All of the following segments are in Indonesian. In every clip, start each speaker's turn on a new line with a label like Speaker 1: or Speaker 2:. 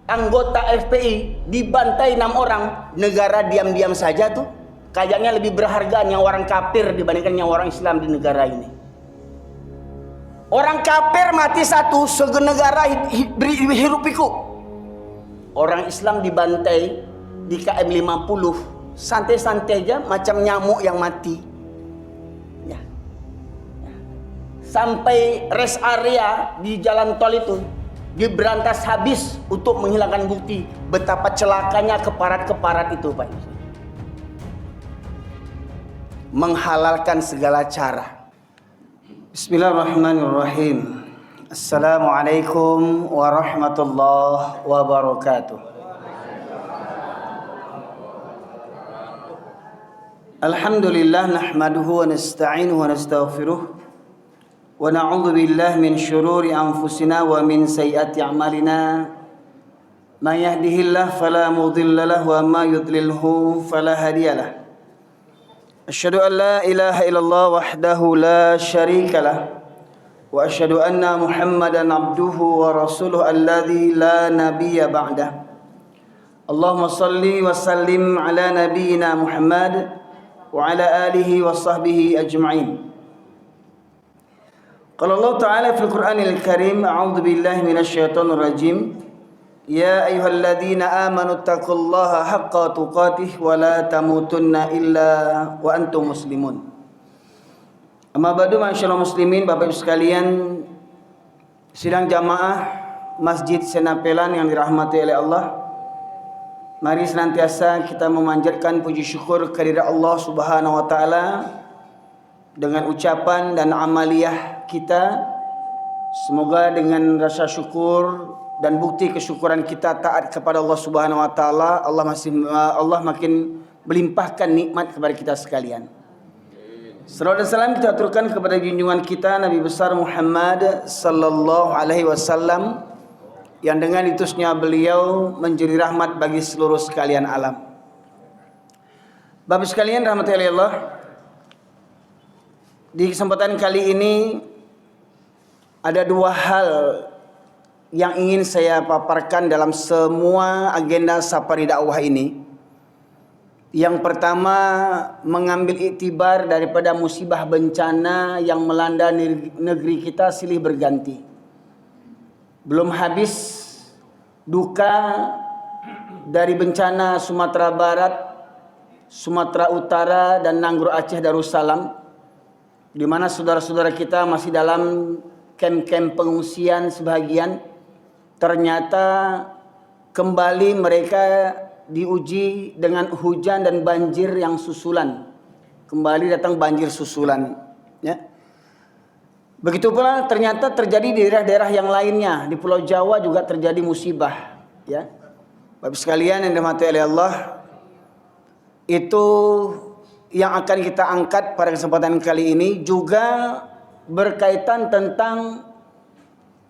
Speaker 1: anggota FPI dibantai 6 orang, negara diam-diam saja tuh. Kayaknya lebih berharga nyawa orang kafir dibandingkan nyawa orang Islam di negara ini. Orang kafir mati satu, segenegara hirup pikuk. Orang Islam dibantai di KM 50, santai-santai aja macam nyamuk yang mati. Ya. Sampai rest area di jalan tol itu diberantas habis untuk menghilangkan bukti betapa celakanya keparat-keparat itu, Pak. Menghalalkan segala cara. Bismillahirrahmanirrahim. Assalamualaikum warahmatullahi wabarakatuh. Alhamdulillah nahmaduhu wa nasta'inuhu wa nastaghfiruh wa na'udzu billahi min syururi anfusina wa min sayyiati a'malina. May yahdihillahu fala mudilla lahu wa may yudlilhu fala hadiyalah. Asyhadu an la ilaha illallah wahdahu la syarika lah wa asyhadu anna Muhammadan abduhu wa rasuluhu alladzi la nabiyya ba'dah. Allahumma salli wa sallim ala nabiyyina Muhammad wa ala alihi wa sahbihi ajma'in. Qala Allah Ta'ala fil Qur'anil Karim, a'udzu billahi minasy syaithanir rajim. Ya ayyuhalladzina amanu taqullaha haqqa tuqatih wa la tamutunna illa wa antum muslimun. Amma ba'du, ma'asyiral muslimin, Bapak Ibu sekalian, sidang jamaah Masjid Senapelan yang dirahmati oleh Allah. Mari senantiasa kita memanjatkan puji syukur kehadirat Allah Subhanahu wa taala dengan ucapan dan amaliyah kita. Semoga dengan rasa syukur dan bukti kesyukuran kita taat kepada Allah Subhanahu wa taala, Allah makin melimpahkan nikmat kepada kita sekalian. Salawat dan salam kita aturkan kepada junjungan kita Nabi besar Muhammad sallallahu alaihi wasallam, yang dengan diutusnya beliau menjadi rahmat bagi seluruh sekalian alam. Bapak sekalian rahmati Allah, di kesempatan kali ini ada dua hal yang ingin saya paparkan dalam semua agenda safari dakwah ini. Yang pertama, mengambil iktibar daripada musibah bencana yang melanda negeri kita silih berganti. Belum habis duka dari bencana Sumatera Barat, Sumatera Utara, dan Nanggro Aceh Darussalam, di mana saudara-saudara kita masih dalam kem-kem pengungsian sebagian. Ternyata kembali mereka diuji dengan hujan dan banjir yang susulan. Kembali datang banjir susulan, ya. Begitu pula ternyata terjadi di daerah-daerah yang lainnya. Di Pulau Jawa juga terjadi musibah, ya. Bapak sekalian yang dirahmati oleh Allah, itu yang akan kita angkat pada kesempatan kali ini juga berkaitan tentang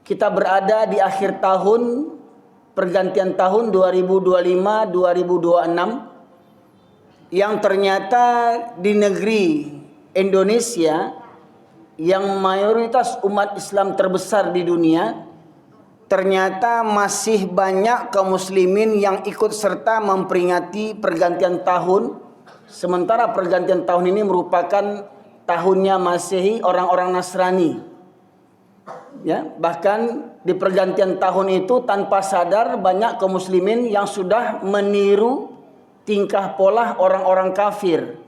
Speaker 1: kita berada di akhir tahun, pergantian tahun 2025-2026, yang ternyata di negeri Indonesia yang mayoritas umat Islam terbesar di dunia, ternyata masih banyak kaum muslimin yang ikut serta memperingati pergantian tahun, sementara pergantian tahun ini merupakan tahunnya Masehi orang-orang Nasrani. Ya, bahkan di pergantian tahun itu tanpa sadar banyak kaum muslimin yang sudah meniru tingkah pola orang-orang kafir,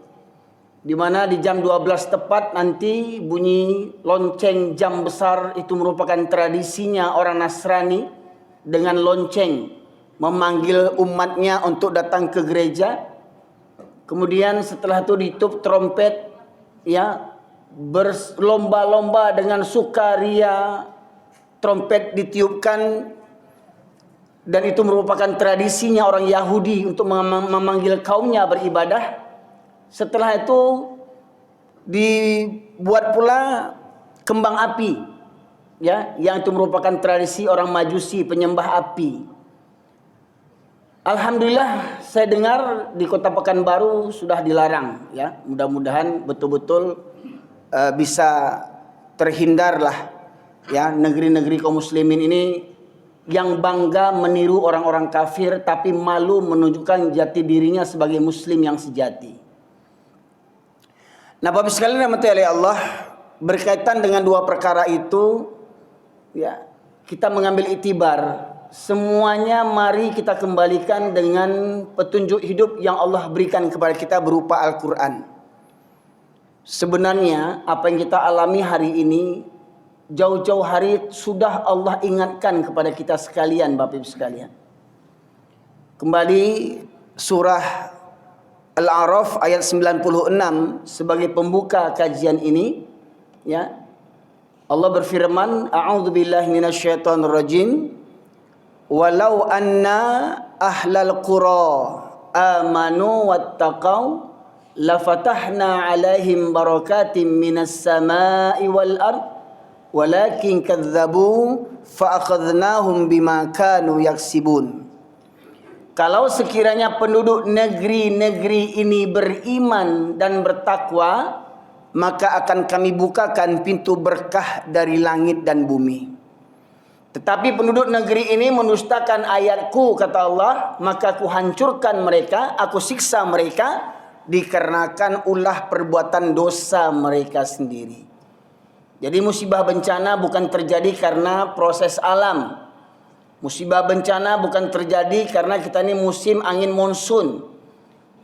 Speaker 1: di mana di jam 12 tepat nanti bunyi lonceng jam besar. Itu merupakan tradisinya orang Nasrani, dengan lonceng memanggil umatnya untuk datang ke gereja. Kemudian setelah itu ditutup trompet, ya, berlomba-lomba dengan sukaria, trompet ditiupkan, dan itu merupakan tradisinya orang Yahudi untuk memanggil kaumnya beribadah. Setelah itu dibuat pula kembang api, ya, yang itu merupakan tradisi orang Majusi, penyembah api. Alhamdulillah saya dengar di Kota Pekanbaru sudah dilarang, ya. Mudah-mudahan betul-betul bisa terhindarlah, ya, negeri-negeri kaum muslimin ini yang bangga meniru orang-orang kafir tapi malu menunjukkan jati dirinya sebagai muslim yang sejati. Nah, Bapak sekalian rahmati oleh Allah, berkaitan dengan dua perkara itu, ya, kita mengambil itibar. Semuanya mari kita kembalikan dengan petunjuk hidup yang Allah berikan kepada kita berupa Al-Quran. Sebenarnya apa yang kita alami hari ini, jauh-jauh hari sudah Allah ingatkan kepada kita sekalian, Bapak Ibu sekalian. Kembali surah Al-A'raf ayat 96 sebagai pembuka kajian ini, ya. Allah berfirman, a'udzubillahi minasyaitonirrajim. Walau anna ahlal qura amanu wattaqau lafatahna alaihim barakatim minas samai wal ard walakin kadzabu fa'akhadnahum bima kanu yaksibun. Kalau sekiranya penduduk negeri-negeri ini beriman dan bertakwa, maka akan kami bukakan pintu berkah dari langit dan bumi. Tetapi penduduk negeri ini mendustakan ayatku, kata Allah, maka aku hancurkan mereka, aku siksa mereka, dikarenakan ulah perbuatan dosa mereka sendiri. Jadi musibah bencana bukan terjadi karena proses alam. Musibah bencana bukan terjadi karena kita ini musim angin monsun.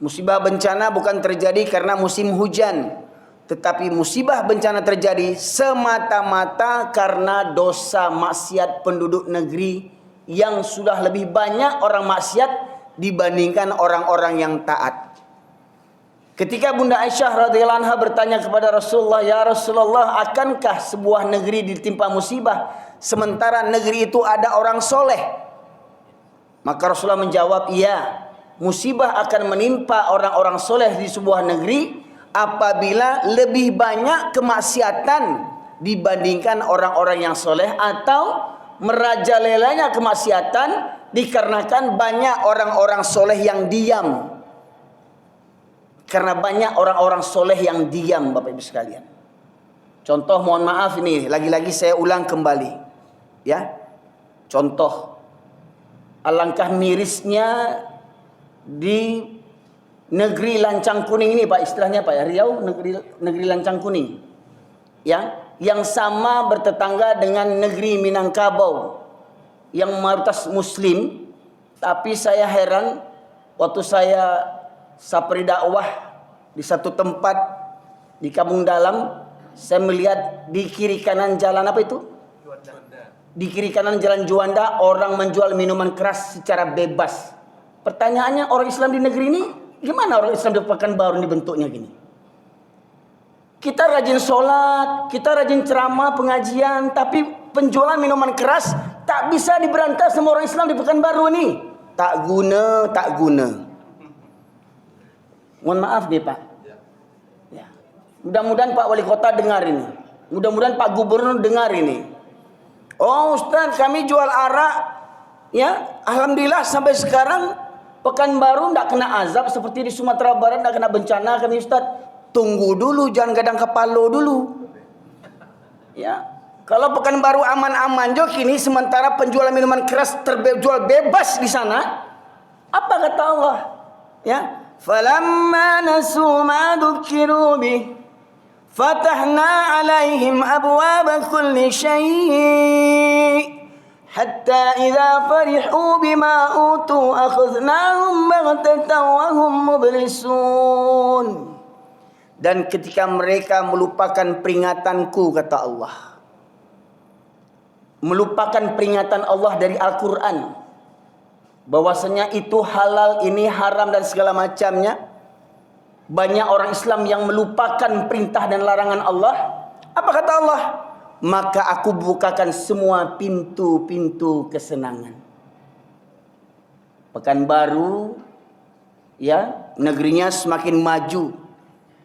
Speaker 1: Musibah bencana bukan terjadi karena musim hujan. Tetapi musibah bencana terjadi semata-mata karena dosa maksiat penduduk negeri yang sudah lebih banyak orang maksiat dibandingkan orang-orang yang taat. Ketika Bunda Aisyah radhiyallahu anha bertanya kepada Rasulullah, "Ya Rasulullah, akankah sebuah negeri ditimpa musibah sementara negeri itu ada orang soleh?" Maka Rasulullah menjawab, "Iya, musibah akan menimpa orang-orang soleh di sebuah negeri apabila lebih banyak kemaksiatan dibandingkan orang-orang yang soleh, atau merajalelanya kemaksiatan dikarenakan banyak orang-orang soleh yang diam." Karena banyak orang-orang soleh yang diam, Bapak Ibu sekalian. Contoh, mohon maaf ini, lagi-lagi saya ulang kembali, ya. Contoh, alangkah mirisnya di negeri lancang kuning ini, Pak, istilahnya Pak ya, Riau, negeri lancang kuning, ya, yang sama bertetangga dengan negeri Minangkabau yang mayoritas Muslim. Tapi saya heran waktu saya sapri dakwah di satu tempat di Kampung Dalam, saya melihat di kiri kanan jalan apa itu? Di kiri kanan jalan Juanda, orang menjual minuman keras secara bebas. Pertanyaannya, orang Islam di negeri ini gimana? Orang Islam di Pekanbaru ini bentuknya gini. Kita rajin sholat, kita rajin ceramah, pengajian, tapi penjualan minuman keras tak bisa diberantas sama orang Islam di Pekanbaru ini. Tak guna. Mohon maaf nih Pak. Ya. Mudah-mudahan Pak Wali Kota dengar ini. Mudah-mudahan Pak Gubernur dengar ini. Oh Ustaz, kami jual arak, ya, alhamdulillah sampai sekarang Pekanbaru tidak kena azab seperti di Sumatera Barat, tidak kena bencana kami Ustaz. Tunggu dulu, jangan gadang kepala dulu. Ya, kalau Pekanbaru aman-aman jo kini, sementara penjualan minuman keras terjual bebas di sana. Apa kata Allah? Ya, falamma nasu ma dzukiru bih fatahna alaihim abwaaba kulli syai' hatta idza farihu bima utu akhadnahum baghtatan wa hum mublisun. Dan ketika mereka melupakan peringatanku, kata Allah, melupakan peringatan Allah dari Al-Quran, bahwasanya itu halal, ini haram dan segala macamnya, banyak orang Islam yang melupakan perintah dan larangan Allah. Apa kata Allah? Maka aku bukakan semua pintu-pintu kesenangan. Pekanbaru, ya, negerinya semakin maju.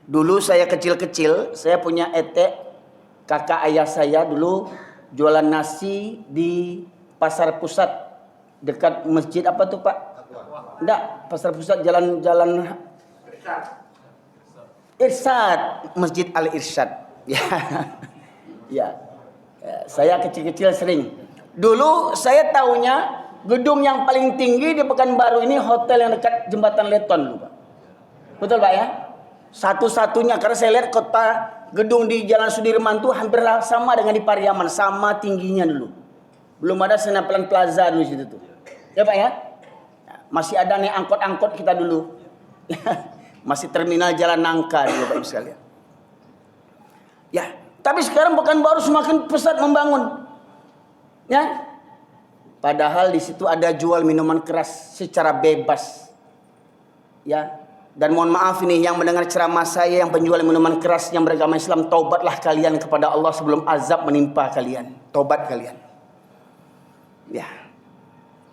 Speaker 1: Dulu saya kecil-kecil, saya punya etek, kakak ayah saya dulu jualan nasi di pasar pusat dekat masjid apa tuh Pak? Enggak, pasar pusat jalan-jalan Irsyad, Masjid Al Irsyad. Ya. Ya. Saya kecil-kecil sering. Dulu saya tahunya gedung yang paling tinggi di Pekanbaru ini hotel yang dekat Jembatan Leton dulu, Pak. Betul, Pak ya? Satu-satunya, karena saya lihat kota gedung di Jalan Sudirman tuh hampir sama dengan di Pariaman, sama tingginya dulu. Belum ada Senapelan Plaza dulu situ tuh. Ya, Pak ya? Masih ada nih angkot-angkot kita dulu. Masih terminal Jalan Nangka dulu, Pak Ibu sekalian. Ya, tapi sekarang Pekanbaru semakin pesat membangun. Ya. Padahal di situ ada jual minuman keras secara bebas. Ya. Dan mohon maaf ini yang mendengar ceramah saya yang penjual minuman keras yang beragama Islam, taubatlah kalian kepada Allah sebelum azab menimpa kalian. Taubat kalian. Ya.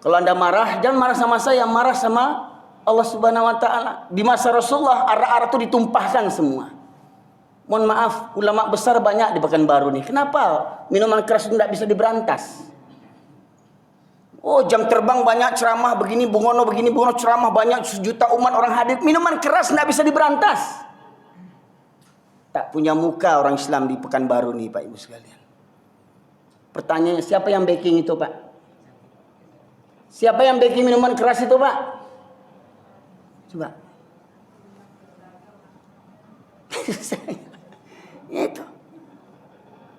Speaker 1: Kalau Anda marah, jangan marah sama saya, marah sama Allah Subhanahu wa taala. Di masa Rasulullah arak-arak itu ditumpahkan semua. Mohon maaf, ulama besar banyak di Pekanbaru nih. Kenapa minuman keras itu tidak bisa diberantas? Oh, jam terbang banyak, ceramah begini, bungono ceramah banyak, sejuta umat orang hadir. Minuman keras tidak bisa diberantas. Tak punya muka orang Islam di Pekanbaru nih, Pak Ibu sekalian. Pertanyaannya, siapa yang backing itu, Pak? Siapa yang backing minuman keras itu, Pak? Coba. Itu.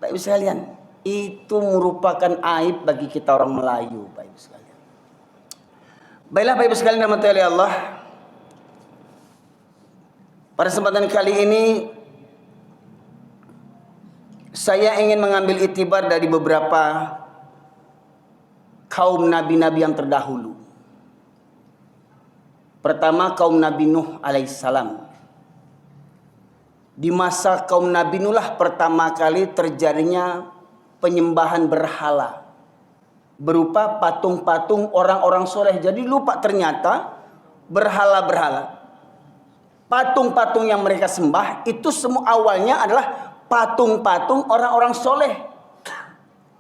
Speaker 1: Pak Ibu sekalian, itu merupakan aib bagi kita orang Melayu, Pak Ibu sekalian. Baiklah Pak Ibu sekalian, rahmati oleh Allah. Pada kesempatan kali ini saya ingin mengambil itibar dari beberapa kaum nabi-nabi yang terdahulu. Pertama, kaum Nabi Nuh alaihissalam. Di masa kaum Nabi Nuh lah pertama kali terjadinya penyembahan berhala berupa patung-patung orang-orang soleh. Jadi lupa ternyata berhala-berhala, patung-patung yang mereka sembah itu semua awalnya adalah patung-patung orang-orang soleh.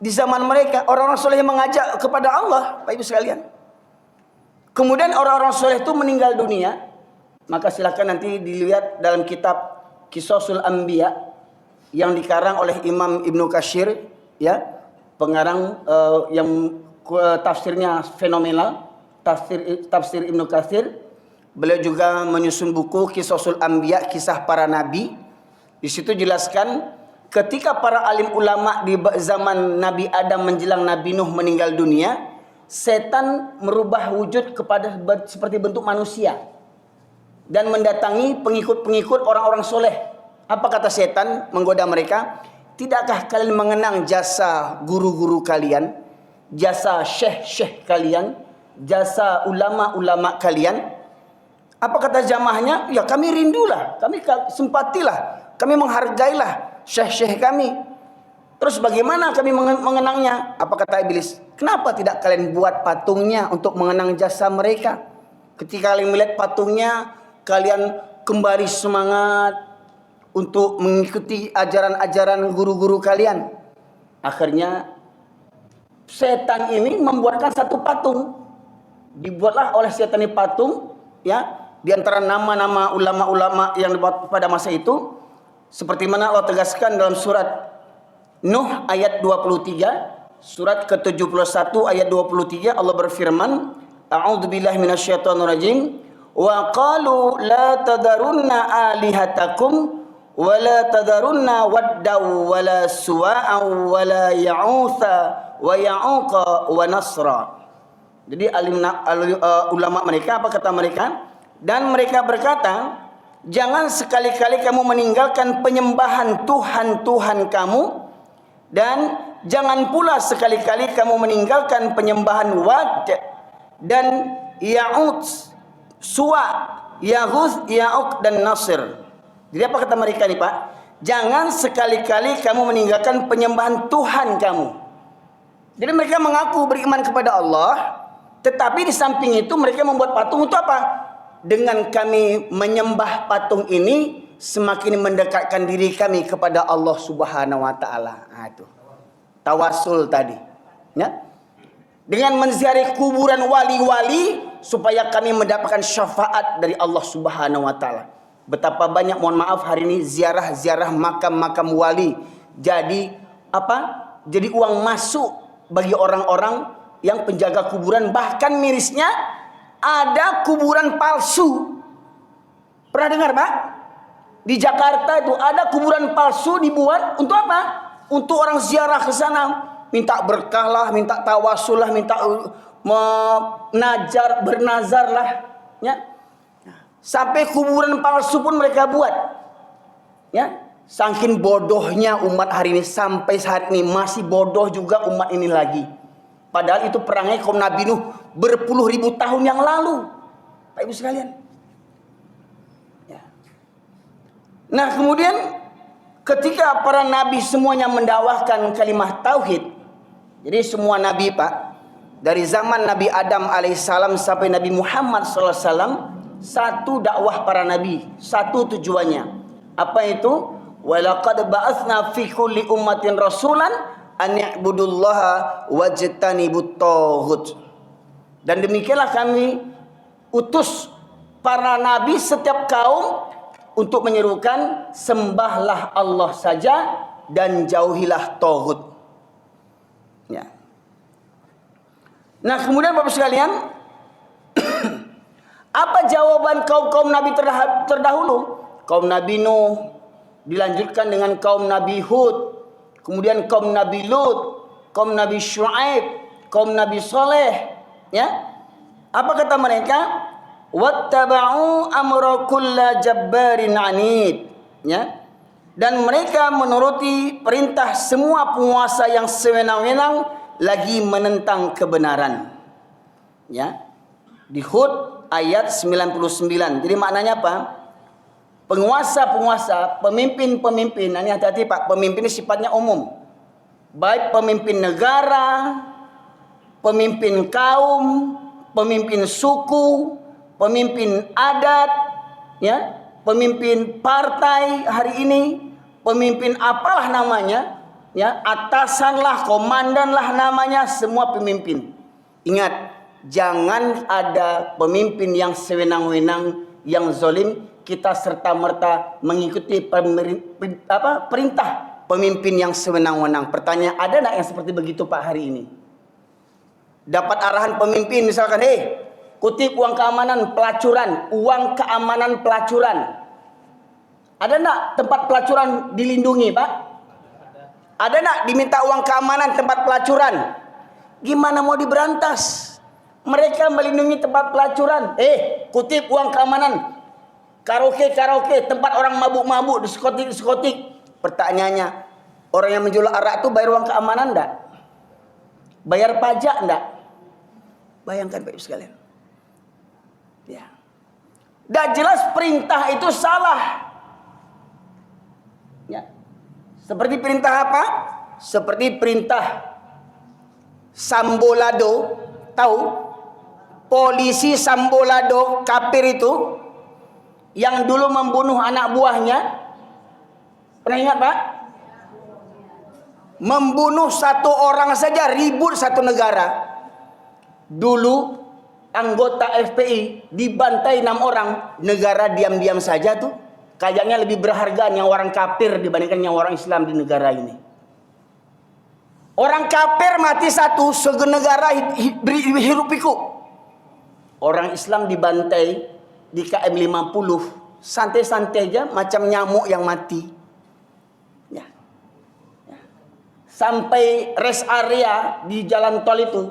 Speaker 1: Di zaman mereka orang-orang soleh yang mengajak kepada Allah, Pak Ibu sekalian. Kemudian orang-orang soleh itu meninggal dunia. Maka silakan nanti dilihat dalam kitab Qisasul Anbiya yang dikarang oleh Imam Ibnu Katsir, ya, pengarang yang tafsirnya fenomenal, tafsir Ibnu Katsir. Beliau juga menyusun buku Qisasul Anbiya, kisah para nabi. Di situ jelaskan ketika para alim ulama di zaman Nabi Adam menjelang Nabi Nuh meninggal dunia, setan merubah wujud kepada seperti bentuk manusia dan mendatangi pengikut-pengikut orang-orang soleh. Apa kata setan menggoda mereka? Tidakkah kalian mengenang jasa guru-guru kalian, jasa syekh-syekh kalian, jasa ulama-ulama kalian? Apa kata jamaahnya? Ya kami rindulah, kami simpatilah, kami menghargailah syekh-syekh kami. Terus bagaimana kami mengenangnya? Apa kata iblis? Kenapa tidak kalian buat patungnya untuk mengenang jasa mereka? Ketika kalian melihat patungnya, kalian kembali semangat untuk mengikuti ajaran-ajaran guru-guru kalian. Akhirnya setan ini membuatkan satu patung. Dibuatlah oleh setan ini patung, ya, di antara nama-nama ulama-ulama yang pada masa itu, seperti mana Allah tegaskan dalam surat Nuh ayat 23, surat ke-71 ayat 23, Allah berfirman, A'udzubillahi minasyaitonirrajim. Wa qalu la tadarunna alihatakum wa la tadarunna waddaw wa la suwa'aw wa la ya'utha wa ya'uqa wa nasra. Jadi ulama mereka, apa kata mereka? Dan mereka berkata, jangan sekali-kali kamu meninggalkan penyembahan Tuhan-Tuhan kamu, dan jangan pula sekali-kali kamu meninggalkan penyembahan Wad dan Ya'ut, Suwa, Yahuz, Ya'uq dan Nasir. Jadi apa kata mereka nih Pak? Jangan sekali-kali kamu meninggalkan penyembahan Tuhan kamu. Jadi mereka mengaku beriman kepada Allah, tetapi di samping itu mereka membuat patung untuk apa? Dengan kami menyembah patung ini, semakin mendekatkan diri kami kepada Allah Subhanahu wa taala. Nah, itu tawasul tadi, ya. Dengan menziarahi kuburan wali-wali supaya kami mendapatkan syafaat dari Allah Subhanahu wa taala. Betapa banyak, mohon maaf, hari ini ziarah-ziarah makam-makam wali jadi apa? Jadi uang masuk bagi orang-orang yang penjaga kuburan. Bahkan mirisnya ada kuburan palsu. Pernah dengar, Pak? Di Jakarta itu ada kuburan palsu dibuat untuk apa? Untuk orang ziarah ke sana, minta berkah lah, minta tawasul lah, minta bernazar lah, ya. Sampai kuburan palsu pun mereka buat, ya. Saking bodohnya umat hari ini, sampai saat ini masih bodoh juga umat ini lagi. Padahal itu perangai kaum Nabi Nuh berpuluh ribu tahun yang lalu, Pak Ibu sekalian. Ya. Nah kemudian ketika para nabi semuanya mendakwahkan kalimat tauhid, jadi semua nabi, Pak, dari zaman Nabi Adam alaihissalam sampai Nabi Muhammad SAW, satu dakwah para nabi, satu tujuannya. Apa itu? Walaqad ba'atsna fi kulli ummatin rasulan an ya'budullaha wajtanibut taghut. Dan demikianlah kami utus para nabi setiap kaum untuk menyerukan sembahlah Allah saja dan jauhilah taghut. Ya. Nah, kemudian Bapak sekalian, apa jawaban kaum-kaum nabi terdahulu? Kaum Nabi Nuh, dilanjutkan dengan kaum Nabi Hud, kemudian kaum Nabi Lut, kaum Nabi Syuaib, kaum Nabi Saleh, ya. Apa kata mereka? Wattaba'u amra kulla jabbarin anid, ya. Dan mereka menuruti perintah semua penguasa yang sewenang-wenang lagi menentang kebenaran. Ya. Di Hud ayat 99. Jadi maknanya apa? Penguasa-penguasa, pemimpin-pemimpin, ini hati-hati Pak, pemimpin ini sifatnya umum. Baik pemimpin negara, pemimpin kaum, pemimpin suku, pemimpin adat, ya, pemimpin partai hari ini, pemimpin apalah namanya, ya, atasan lah, komandan lah namanya, semua pemimpin. Ingat, jangan ada pemimpin yang sewenang-wenang, yang zalim, kita serta-merta mengikuti perintah pemimpin yang sewenang-wenang. Pertanyaan, ada enggak yang seperti begitu Pak hari ini? Dapat arahan pemimpin misalkan, kutip uang keamanan pelacuran, uang keamanan pelacuran. Ada enggak tempat pelacuran dilindungi, Pak? Ada enggak diminta uang keamanan tempat pelacuran? Gimana mau diberantas? Mereka melindungi tempat pelacuran. Kutip uang keamanan karaoke, tempat orang mabuk-mabuk, diskotik. Pertanyaannya, orang yang menjual arak itu bayar uang keamanan enggak? Bayar pajak enggak? Bayangkan Pak Ibu sekalian. Ya. Dan jelas perintah itu salah. Ya. Seperti perintah apa? Seperti perintah Sambolado, tahu? Polisi Sambolado kafir itu yang dulu membunuh anak buahnya. Pernah ingat Pak? Membunuh satu orang saja ribut satu negara. Dulu anggota FPI dibantai 6 orang, negara diam-diam saja tuh. Kayaknya lebih berharga nyawa orang kafir dibandingkan nyawa orang Islam di negara ini. Orang kafir mati satu, segenegara hirup pikuk. Orang Islam dibantai di KM 50, santai-santai aja macam nyamuk yang mati. Ya. Ya. Sampai rest area di jalan tol itu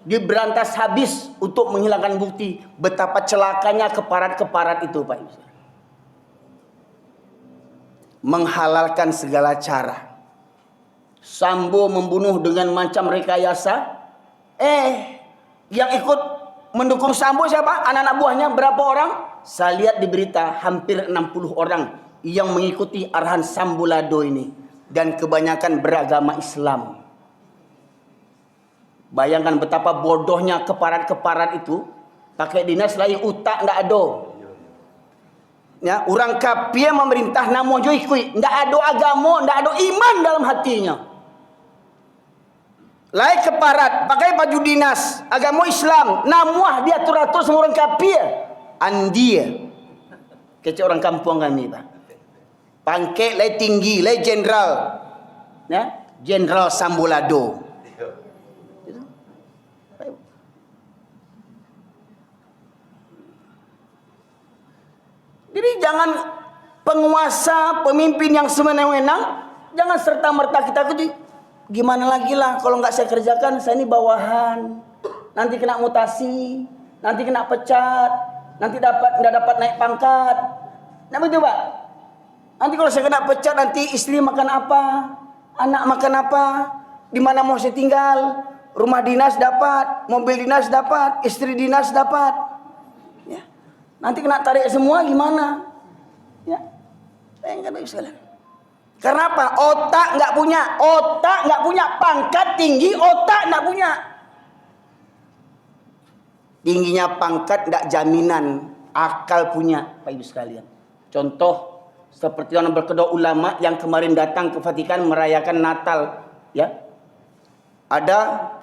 Speaker 1: diberantas habis untuk menghilangkan bukti betapa celakanya keparat-keparat itu, Pak. Menghalalkan segala cara. Sambo membunuh dengan macam rekayasa. Yang ikut mendukung Sambo siapa? Anak-anak buahnya berapa orang? Saya lihat di berita hampir 60 orang yang mengikuti arahan Sambolado ini. Dan kebanyakan beragama Islam. Bayangkan betapa bodohnya keparat-keparat itu. Pakai dinas lain utak ndak ada. Ya, orang kafir memerintah namo jo ikui, ndak ada agama, ndak ada iman dalam hatinya. Lai keparat pakai baju dinas agama Islam, namuah dia atur-atur sama orang kafir. Andia. Kecil orang kampung kami, Pak. Pangkat lai tinggi, lai jenderal. Ya, Jenderal Sambolado. Jadi jangan penguasa, pemimpin yang sewenang-wenang, jangan serta-merta kita gimana lagi lah kalau nggak saya kerjakan, saya ini bawahan, nanti kena mutasi, nanti kena pecat, nanti nggak dapat naik pangkat. Nah betul Pak. Nanti kalau saya kena pecat, nanti istri makan apa, anak makan apa, di mana mau saya tinggal, rumah dinas dapat, mobil dinas dapat, istri dinas dapat. Ya. Nanti kena tarik semua gimana? Ya. Bayangkan sekalian. Karena apa? Otak nggak punya, pangkat tinggi, otak nggak punya. Tingginya pangkat nggak jaminan akal punya, Pak Ibu sekalian. Contoh seperti orang berkedok ulama yang kemarin datang ke Vatikan merayakan Natal, ya. Ada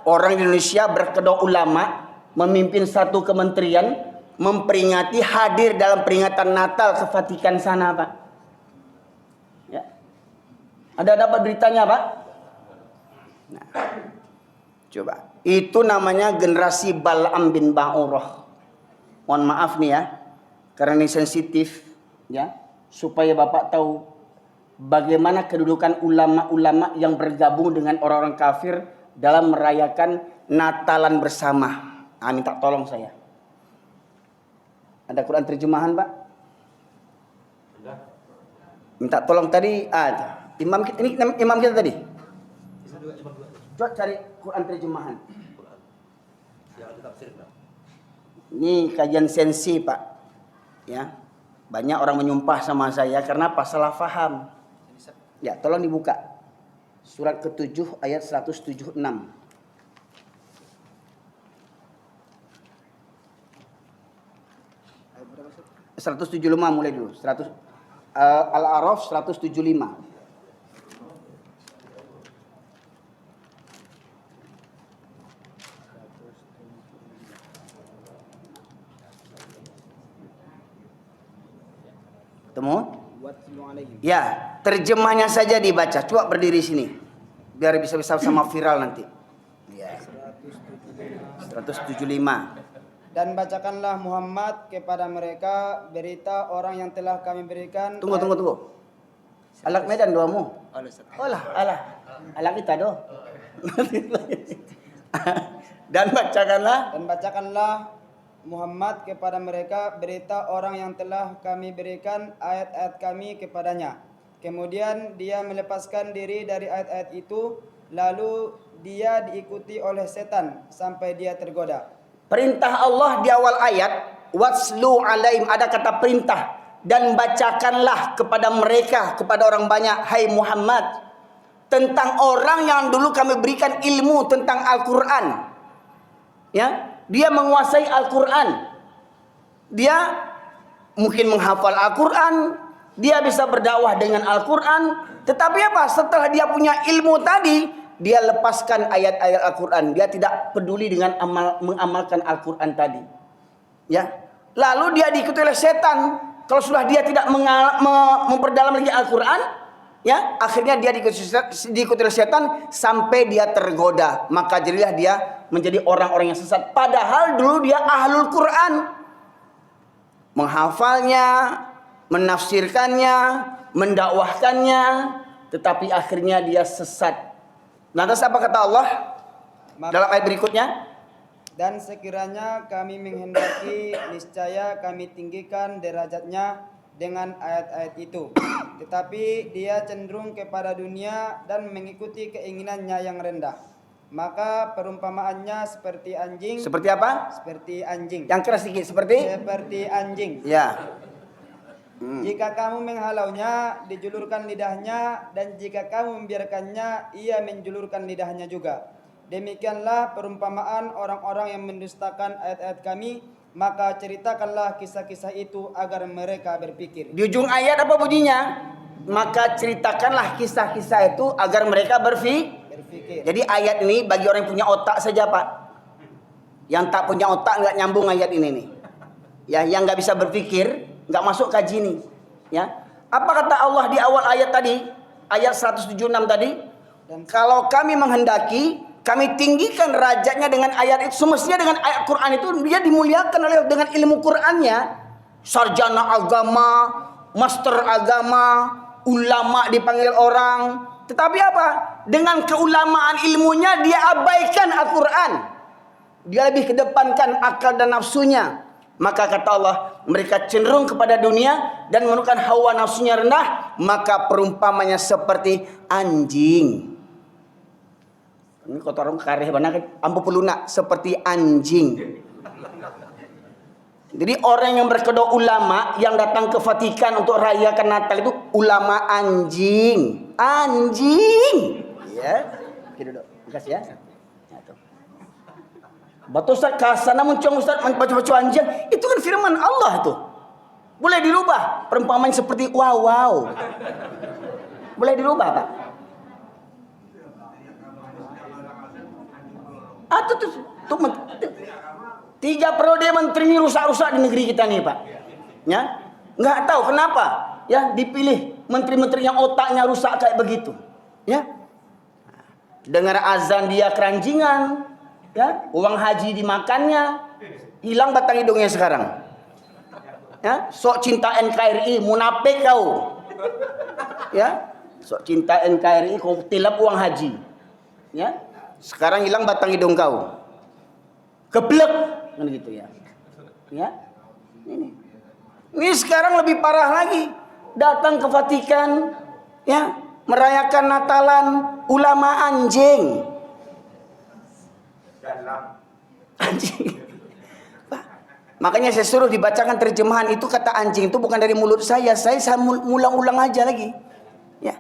Speaker 1: orang di Indonesia berkedok ulama memimpin satu kementerian memperingati hadir dalam peringatan Natal ke Vatikan sana, Pak. Ya. Ada dapat beritanya, Pak? Nah, coba. Itu namanya generasi Bal'am bin Ba'urah. Mohon maaf nih ya, karena ini sensitif, ya, supaya Bapak tahu bagaimana kedudukan ulama-ulama yang bergabung dengan orang-orang kafir dalam merayakan Natalan bersama. Nah, minta tolong saya. Ada Quran terjemahan, Pak? Minta tolong tadi ada. Imam kita tadi. Coba cari Quran terjemahan. Ini kajian sensi, Pak. Ya. Banyak orang menyumpah sama saya karena apa? Salah faham. Ya, tolong dibuka. Surat ke-7 ayat 176. 175 mulai dulu. Al-A'raf 175. Temu? Ya, terjemahnya saja dibaca. Coba berdiri sini. Biar bisa sama viral nanti. Ya. 175.
Speaker 2: Dan bacakanlah Muhammad kepada mereka berita orang yang telah kami berikan.
Speaker 1: Tunggu. Alak Medan doamu. Alak kita do. Dan bacakanlah Muhammad kepada mereka berita orang yang telah kami berikan ayat-ayat kami kepadanya. Kemudian dia melepaskan diri dari ayat-ayat itu, lalu dia diikuti oleh setan sampai dia tergoda. Perintah Allah di awal ayat, watslu alaihim, ada kata perintah, dan bacakanlah kepada mereka, kepada orang banyak, hai Muhammad, tentang orang yang dulu kami berikan ilmu tentang Al-Quran. Ya, dia menguasai Al-Quran. Dia mungkin menghafal Al-Quran, dia bisa berdakwah dengan Al-Quran. Tetapi apa? Setelah dia punya ilmu tadi, dia lepaskan ayat-ayat Al-Quran. Dia tidak peduli dengan mengamalkan Al-Quran tadi. Ya. Lalu dia diikuti oleh setan. Kalau sudah dia tidak memperdalam lagi Al-Quran, ya, akhirnya dia diikuti oleh setan sampai dia tergoda. Maka jadilah dia menjadi orang-orang yang sesat. Padahal dulu dia ahlul Quran, menghafalnya, menafsirkannya, mendakwahkannya, tetapi akhirnya dia sesat. Lantas apa kata Allah dalam ayat berikutnya?
Speaker 2: Dan sekiranya kami menghendaki, niscaya kami tinggikan derajatnya dengan ayat-ayat itu. Tetapi dia cenderung kepada dunia dan mengikuti keinginannya yang rendah. Maka perumpamaannya seperti anjing.
Speaker 1: Seperti apa?
Speaker 2: Seperti anjing.
Speaker 1: Yang keras sedikit,
Speaker 2: seperti anjing.
Speaker 1: Ya.
Speaker 2: Jika kamu menghalaunya, dijulurkan lidahnya, dan jika kamu membiarkannya, ia menjulurkan lidahnya juga. Demikianlah perumpamaan orang-orang yang mendustakan ayat-ayat kami. Maka ceritakanlah kisah-kisah itu agar mereka berpikir. Di
Speaker 1: ujung ayat apa bunyinya? Maka ceritakanlah kisah-kisah itu agar mereka berpikir. Jadi ayat ini bagi orang yang punya otak saja, Pak. Yang tak punya otak nggak nyambung ayat ini nih. Ya, yang nggak bisa berpikir nggak masuk kaji ini. Ya, apa kata Allah di awal ayat tadi? Ayat 176 tadi. Kalau kami menghendaki, kami tinggikan derajatnya dengan ayat itu. Semestinya dengan ayat Quran itu dia dimuliakan oleh dengan ilmu Qurannya. sarjana agama, master agama, ulama dipanggil orang. Tetapi apa? Dengan keulamaan ilmunya dia abaikan Al-Quran. Dia lebih kedepankan akal dan nafsunya. Maka kata Allah, mereka cenderung kepada dunia dan menurunkan hawa nafsunya rendah. Maka perumpamanya seperti anjing. Ini kotoran kareh mana ampu peluna seperti anjing. Jadi orang yang berkedok ulama yang datang ke Vatikan untuk rayakan Natal itu ulama anjing. Anjing. Ya. Oke duduk. Makasih ya. Ya tuh. Batu Ustaz kasana muncung Ustaz baca-baca anjing. Itu kan firman Allah tuh. Boleh dirubah. Perumpamaan seperti wow. Boleh dirubah, Pak. Tuh 3 periode menteri ini rusak-rusak di negeri kita nih, Pak. Ya, nggak tahu kenapa ya dipilih menteri-menteri yang otaknya rusak kayak begitu. Ya, dengar azan dia keranjingan, ya, uang haji dimakannya, hilang batang hidungnya sekarang. Ya, sok cinta NKRI, munafik kau. Ya, sok cinta NKRI kau tilap uang haji. Ya, sekarang hilang batang hidung kau. Keblek kan gitu ya. Ya. Ini sekarang lebih parah lagi. Datang ke Vatikan ya, merayakan Natalan ulama anjing. Anjing. Pak, makanya saya suruh dibacakan terjemahan itu, kata anjing itu bukan dari mulut saya ulang-ulang aja lagi. Ya.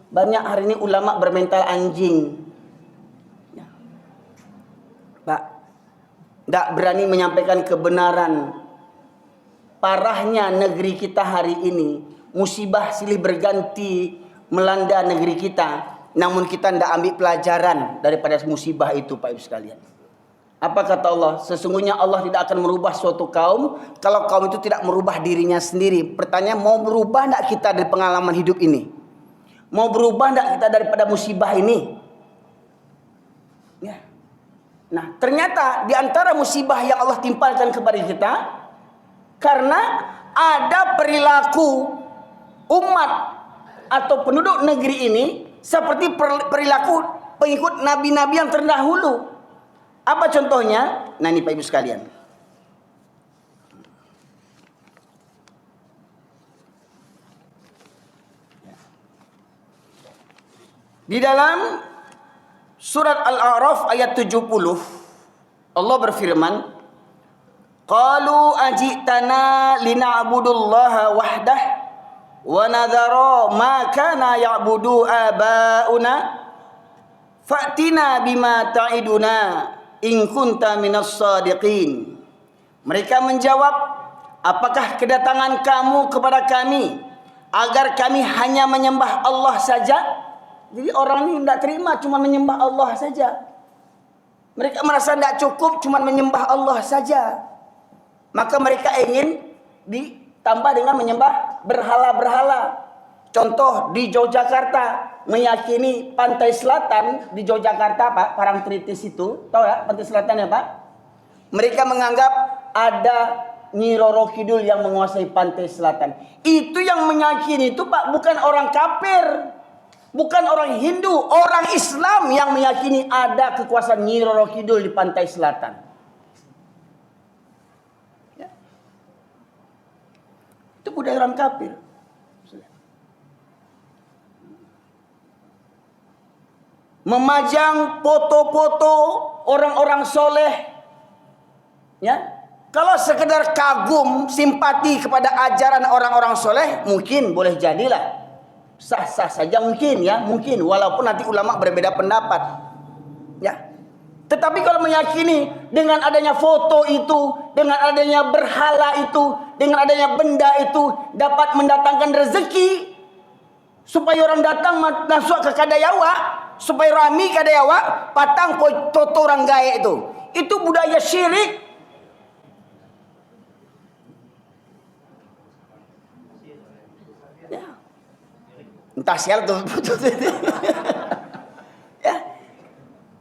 Speaker 1: Banyak hari ini ulama bermental anjing. Ya. Pak, tidak berani menyampaikan kebenaran. Parahnya negeri kita hari ini, musibah silih berganti melanda negeri kita, namun kita tidak ambil pelajaran daripada musibah itu, Pak Ibu sekalian. Apa kata Allah? Sesungguhnya Allah tidak akan merubah suatu kaum kalau kaum itu tidak merubah dirinya sendiri. Pertanyaan, mau berubah tidak kita dari pengalaman hidup ini? Mau berubah tidak kita daripada musibah ini? Ya. Nah, ternyata di antara musibah yang Allah timpalkan kepada kita karena ada perilaku umat atau penduduk negeri ini seperti perilaku pengikut nabi-nabi yang terdahulu. Apa contohnya? Nah, ini Pak Ibu sekalian. Di dalam surat Al-A'raf ayat 70 Allah berfirman, qalu ajitana lina'budullaha wahdah wa nadhara ma kana ya'budu aba'una fa'tina bima ta'iduna in kunta minas sadiqin. Mereka menjawab, apakah kedatangan kamu kepada kami agar kami hanya menyembah Allah saja? Jadi orang ini tidak terima cuma menyembah Allah saja. Mereka merasa tidak cukup cuma menyembah Allah saja. Maka mereka ingin ditambah dengan menyembah berhala-berhala. Contoh di Yogyakarta, meyakini pantai selatan di Yogyakarta, Pak, Parangtritis itu, tahu ya pantai selatan ya, Pak? Mereka menganggap ada Nyi Roro Kidul yang menguasai pantai selatan. Itu yang meyakini itu, Pak, bukan orang kafir. Bukan orang Hindu, orang Islam yang meyakini ada kekuasaan Nyi Roro Kidul di pantai selatan. Ya. Itu budaya orang kafir. Memajang foto-foto orang-orang soleh. Ya. Kalau sekedar kagum, simpati kepada ajaran orang-orang soleh, mungkin boleh jadilah. Sah-sah saja mungkin ya, mungkin walaupun nanti ulama berbeda pendapat. Ya. Tetapi kalau meyakini dengan adanya foto itu, dengan adanya berhala itu, dengan adanya benda itu dapat mendatangkan rezeki supaya orang datang masuk ke Kadayawa, supaya rami Kadayawa, patang foto orang gaya itu budaya syirik. Entah sial tuh. Ya.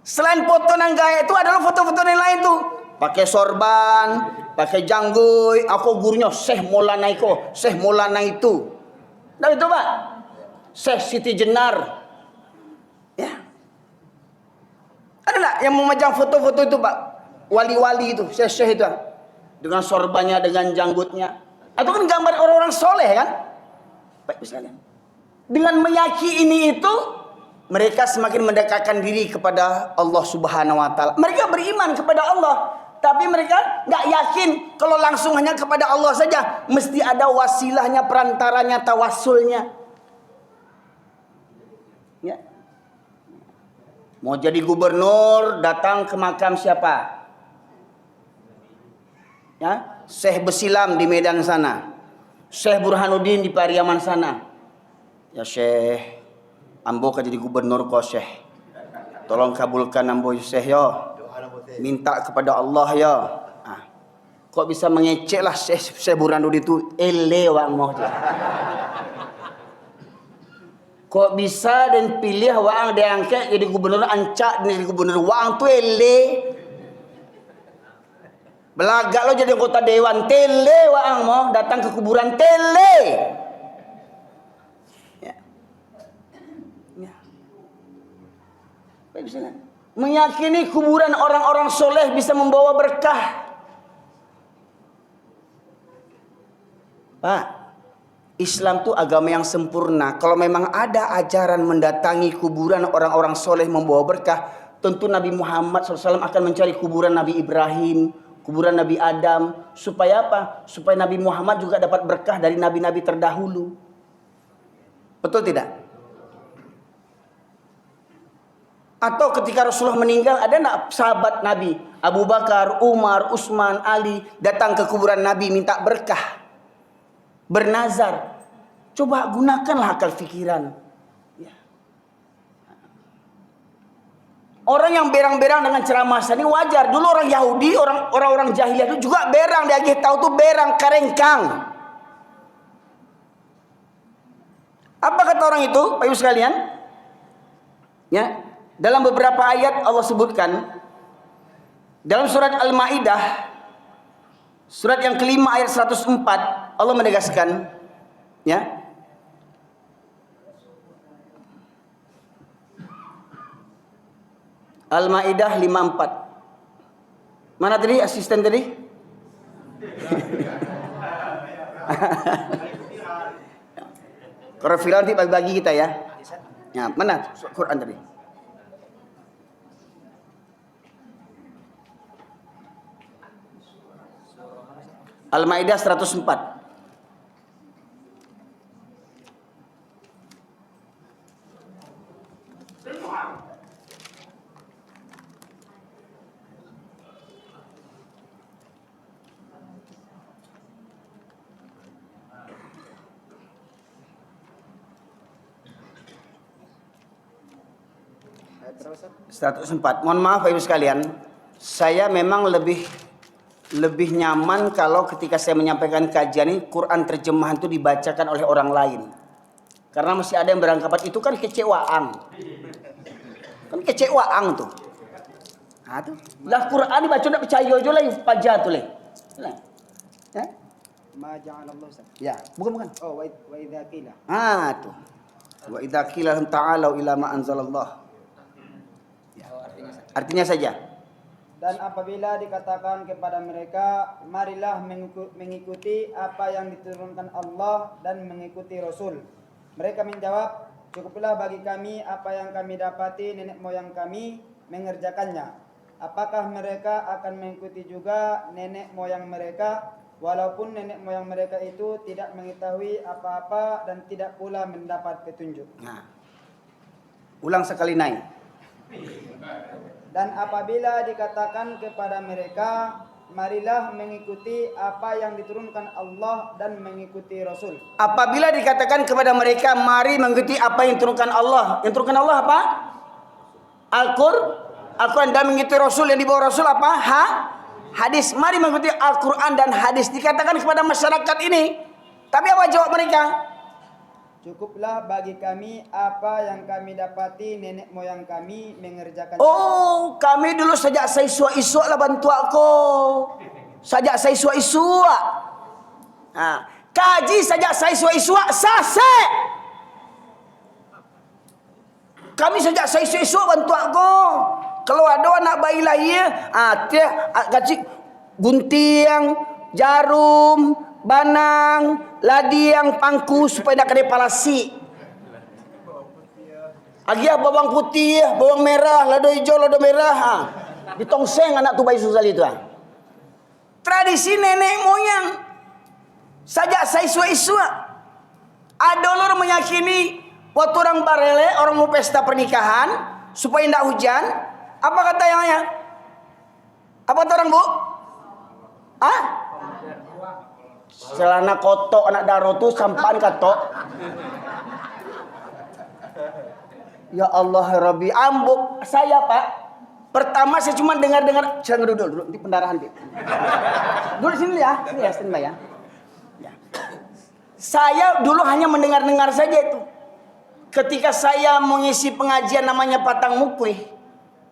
Speaker 1: Selain foto nang gaya itu adalah foto-foto yang lain tuh. pakai sorban, pakai janggut. Aku gurunya Syekh Maulana Iko, Syekh Maulana itu. Nah itu Pak, Syekh Siti Jenar. Ya. Ada nggak yang memajang foto-foto itu Pak? Wali-wali itu, Syekh-Syekh itu. Dengan sorbannya, dengan janggutnya. Itu kan gambar orang-orang soleh kan? Baik misalnya. Dengan meyakini itu, mereka semakin mendekatkan diri kepada Allah Subhanahu wa taala. Mereka beriman kepada Allah, tapi mereka nggak yakin kalau langsung hanya kepada Allah saja, mesti ada wasilahnya, perantaranya, tawassulnya. Ya. Mau jadi gubernur, datang ke makam siapa? Ya, Syekh Besilam di Medan sana, Syekh Burhanuddin di Pariaman sana. Ya Syekh, ambo kan jadi gubernur kok Syekh. Tolong kabulkan ambo Syekh ya. Minta kepada Allah ya. Kok bisa mengecek lah Syekh Burhanuddin itu elewang mau. Kok bisa dan pilih wang diangkat jadi gubernur, ancak jadi gubernur wang tu ele. Belagak lo jadi anggota dewan tele waang mau datang ke kuburan tele. Ya. Ya. Baik bisa. Meyakini kuburan orang-orang soleh bisa membawa berkah. Pak, Islam itu agama yang sempurna. Kalau memang ada ajaran mendatangi kuburan orang-orang soleh membawa berkah, tentu Nabi Muhammad SAW akan mencari kuburan Nabi Ibrahim, kuburan Nabi Adam. Supaya apa? Supaya Nabi Muhammad juga dapat berkah dari nabi-nabi terdahulu. Betul tidak? Atau ketika Rasulullah meninggal, ada enggak sahabat Nabi Abu Bakar, Umar, Utsman, Ali datang ke kuburan Nabi minta berkah, bernazar? Coba gunakanlah akal fikiran. Ya. Orang yang berang-berang dengan ceramah ini wajar. Dulu orang Yahudi, orang-orang jahiliyah itu juga berang. Dia tahu tuh berang karengkang. Apa kata orang itu, Pak Ibu sekalian? Ya, dalam beberapa ayat Allah sebutkan dalam surat Al-Maidah, surat yang kelima ayat 104, Allah menegaskan, ya. Al-Maidah 54. Mana tadi asisten tadi? Kalau filan nanti bagi-bagi kita ya. Ya, mana Quran tadi? Al-Maidah 104.
Speaker 2: Terus,
Speaker 1: 104. Mohon maaf Bapak Ibu sekalian, saya memang lebih nyaman kalau ketika saya menyampaikan kajian ini Quran terjemahan itu dibacakan oleh orang lain. Karena masih ada yang beranggapan itu kan kecewaan. Kan kecewaan tuh. Nah tuh. Lah Quran dibaca udah percaya aja lah paja tuh leh. Ya?
Speaker 2: ma ja'alallahu Ustaz.
Speaker 1: Ya, bukan.
Speaker 2: Oh, wa idza qila.
Speaker 1: Tuh. Wa idza qila ta'alu ila ma anzalallah. Ya. Artinya saja.
Speaker 2: Dan apabila dikatakan kepada mereka, marilah mengikuti apa yang diturunkan Allah dan mengikuti Rasul. Mereka menjawab, cukuplah bagi kami apa yang kami dapati nenek moyang kami mengerjakannya. Apakah mereka akan mengikuti juga nenek moyang mereka, walaupun nenek moyang mereka itu tidak mengetahui apa-apa dan tidak pula mendapat petunjuk.
Speaker 1: Nah. Ulang sekali naik.
Speaker 2: Dan apabila dikatakan kepada mereka, marilah mengikuti apa yang diturunkan Allah dan mengikuti Rasul.
Speaker 1: Apabila dikatakan kepada mereka, mari mengikuti apa yang diturunkan Allah. Yang diturunkan Allah apa? Al-Quran dan mengikuti Rasul. Yang dibawa Rasul apa? Hadis. Mari mengikuti Al-Quran dan hadis. Dikatakan kepada masyarakat ini. Tapi apa jawab mereka?
Speaker 2: Cukuplah bagi kami apa yang kami dapati nenek moyang kami mengerjakan.
Speaker 1: Oh, kami dulu sejak saya isua-isua lah bantu aku. Sejak saya isua-isua. Kaji sejak saya isua-isua sase. Kami sejak saya isua-isua bantu aku. Kalau ada anak bayi lahir, dia kasih gunting, jarum, banang, ladiang, pangku supaya nak kena palasi. Agia bawang putih, bawang merah, lado hijau, lado merah. Ditongseng anak tu bayi susah itu. Tradisi nenek moyang. Sajak saya isua-isua. Ada orang meyakini waktu orang barele, orang mau pesta pernikahan supaya tidak hujan. Apa kata yang? Apa kata orang, Bu? Celana kotok anak daro tu sampan katok. Ya Allah Rabbi, ambuk saya Pak. Pertama saya cuma dengar-dengar. Jangan duduk di pendarahan dia. Duduk sini ya, sini ya, standby ya. Saya dulu hanya mendengar-dengar saja itu. Ketika saya mengisi pengajian namanya Patang Mukwi,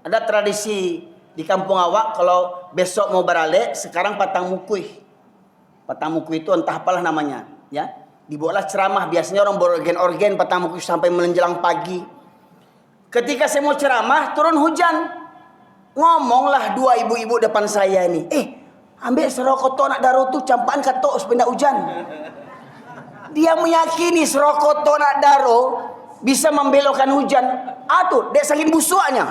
Speaker 1: ada tradisi di kampung awak kalau besok mau beralek, sekarang Patang Mukwi. Patang Mukwi itu entah apalah namanya, ya. Dibuatlah ceramah, biasanya orang berorgen-orgen Patang Mukwi sampai menjelang pagi. Ketika saya mau ceramah, turun hujan. Ngomonglah dua ibu-ibu depan saya ini. Ambil serokoto nak daro tu campaan katok supaya hujan. Dia meyakini serokoto nak daro bisa membelokkan hujan. Dek saking busuknya.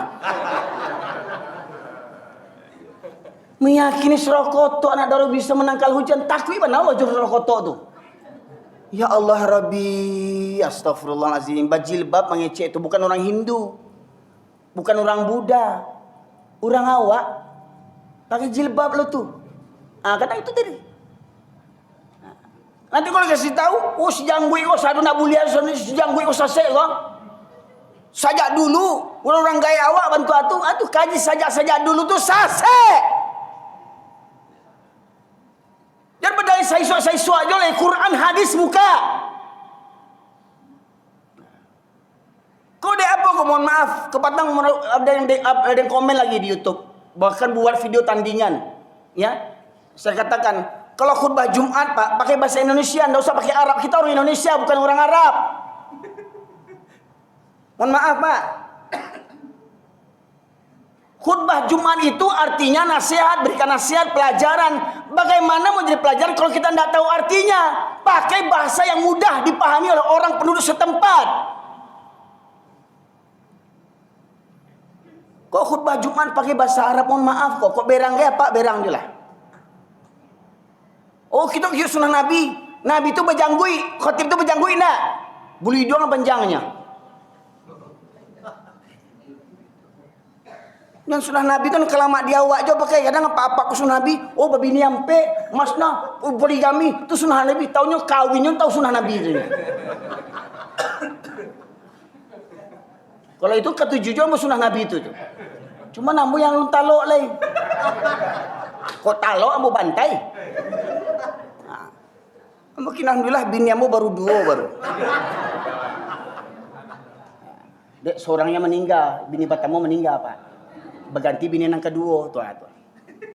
Speaker 1: Meyakini serokoto anak daro bisa menangkal hujan. Takwi mana wajah serokoto tu. Ya Allah Rabbi, astagfirullahaladzim. Bajilbab mengecek itu bukan orang Hindu, bukan orang Buddha, orang awak pakai jilbab lo tuh. Kata itu tadi. Nanti kalau kasih tahu, si janggui kok sadu nak bulian, si janggui kok sasek kok. Sajak dulu, orang gaya awak bantu atu kaji sajak dulu tuh sasek. Dan berdaya saya suak aja oleh Quran hadis buka. Kau dek apa kau mohon maaf, kepatang ada yang komen lagi di YouTube, bahkan buat video tandingan, ya. Saya katakan kalau khutbah Jumat Pak pakai bahasa Indonesia, enggak usah pakai Arab. Kita orang Indonesia bukan orang Arab. Mohon maaf Pak. Khutbah Jumat itu artinya nasihat, berikan nasihat, pelajaran. Bagaimana mau jadi pelajaran kalau kita tidak tahu artinya? Pakai bahasa yang mudah dipahami oleh orang penduduk setempat. Kok khutbah Jumat pakai bahasa Arab, mohon maaf kok berang ya Pak, berang je lah. Oh kita kira sunnah Nabi. Nabi itu berjanggui, khatib itu berjanggui nak. Bulu hidung panjangnya. Yang sunnah Nabi kan kelamak dia awak je pakai. Kadang apa-apa ku sunnah Nabi. Oh babi ni ampe, masna, poligami. Itu sunnah Nabi. Taunya kawinnya tahu sunnah Nabi itu. Kalau itu ketujuan sunnah Nabi itu. Cuma namu yang lu talok lagi. Kok talok ambo bantai? Mungkin alhamdulillah biniamu baru 2 baru. Dek seorangnya meninggal, bini batamu meninggal Pak. Berganti bini yang kedua tuh.